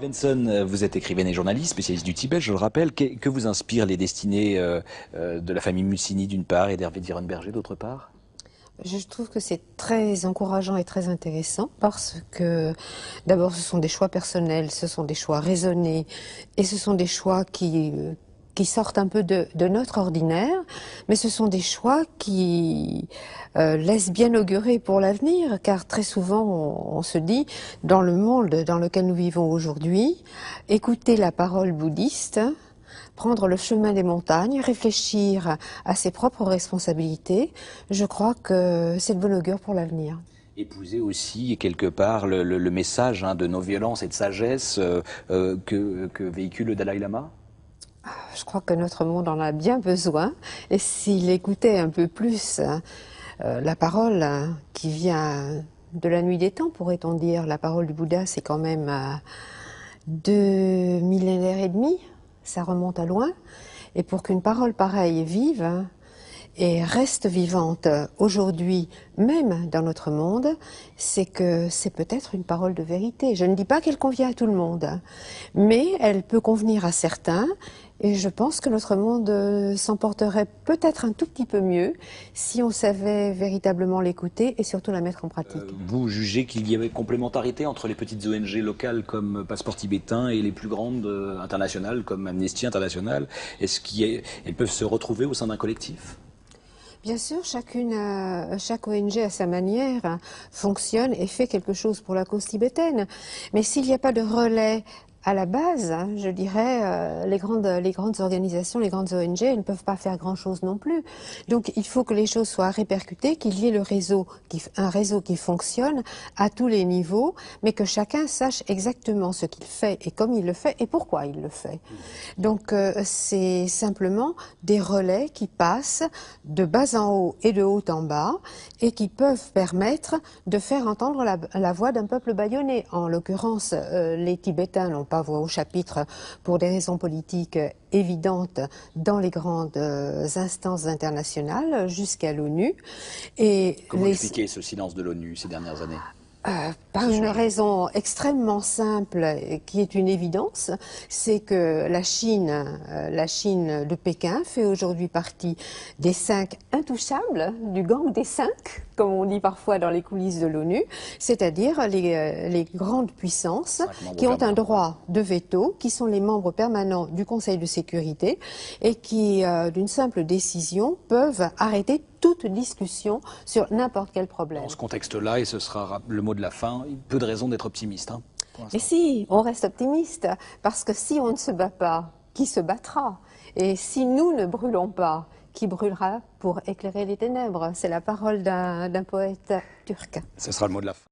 Benson, vous êtes écrivaine et journaliste, spécialiste du Tibet, je le rappelle. Que vous inspirent les destinées de la famille Mussini d'une part et d'Hervé Dierenberger d'autre part? Je trouve que c'est très encourageant et très intéressant parce que d'abord ce sont des choix personnels, ce sont des choix raisonnés et ce sont des choix qui sortent un peu de notre ordinaire, mais ce sont des choix qui laissent bien augurer pour l'avenir, car très souvent on se dit, dans le monde dans lequel nous vivons aujourd'hui, écouter la parole bouddhiste, prendre le chemin des montagnes, réfléchir à ses propres responsabilités, je crois que c'est de bon augure pour l'avenir. Épouser aussi quelque part le message de non-violence et de sagesse que véhicule le Dalai Lama? Je crois que notre monde en a bien besoin, et s'il écoutait un peu plus la parole qui vient de la nuit des temps, pourrait-on dire, la parole du Bouddha, c'est quand même 2 millénaires et demi, ça remonte à loin, et pour qu'une parole pareille vive et reste vivante aujourd'hui, même dans notre monde, c'est que c'est peut-être une parole de vérité. Je ne dis pas qu'elle convient à tout le monde, mais elle peut convenir à certains, et je pense que notre monde s'en porterait peut-être un tout petit peu mieux si on savait véritablement l'écouter et surtout la mettre en pratique. Vous jugez qu'il y avait complémentarité entre les petites ONG locales comme Passeport tibétain et les plus grandes internationales comme Amnesty International? Est-ce qu'elles peuvent se retrouver au sein d'un collectif? Bien sûr, chaque ONG à sa manière fonctionne et fait quelque chose pour la cause tibétaine. Mais s'il n'y a pas de relais à la base, je dirais, les grandes organisations, les grandes ONG ne peuvent pas faire grand-chose non plus. Donc il faut que les choses soient répercutées, qu'il y ait un réseau qui fonctionne à tous les niveaux, mais que chacun sache exactement ce qu'il fait et comme il le fait et pourquoi il le fait. Donc c'est simplement des relais qui passent de bas en haut et de haut en bas et qui peuvent permettre de faire entendre la voix d'un peuple bâillonné. En l'occurrence, les Tibétains n'ont pas voix au chapitre pour des raisons politiques évidentes dans les grandes instances internationales jusqu'à l'ONU. Comment expliquer ce silence de l'ONU ces dernières années? Par une raison extrêmement simple qui est une évidence, c'est que la Chine de Pékin fait aujourd'hui partie des 5 intouchables, du gang des 5, comme on dit parfois dans les coulisses de l'ONU, c'est-à-dire les grandes puissances qui ont un droit de veto, qui sont les membres permanents du Conseil de sécurité et qui, d'une simple décision, peuvent arrêter toute discussion sur n'importe quel problème. Dans ce contexte-là, et ce sera le mot de la fin, peu de raison d'être optimiste. Mais si, on reste optimiste, parce que si on ne se bat pas, qui se battra? Et si nous ne brûlons pas, qui brûlera pour éclairer les ténèbres? C'est la parole d'un poète turc. Ce sera le mot de la fin.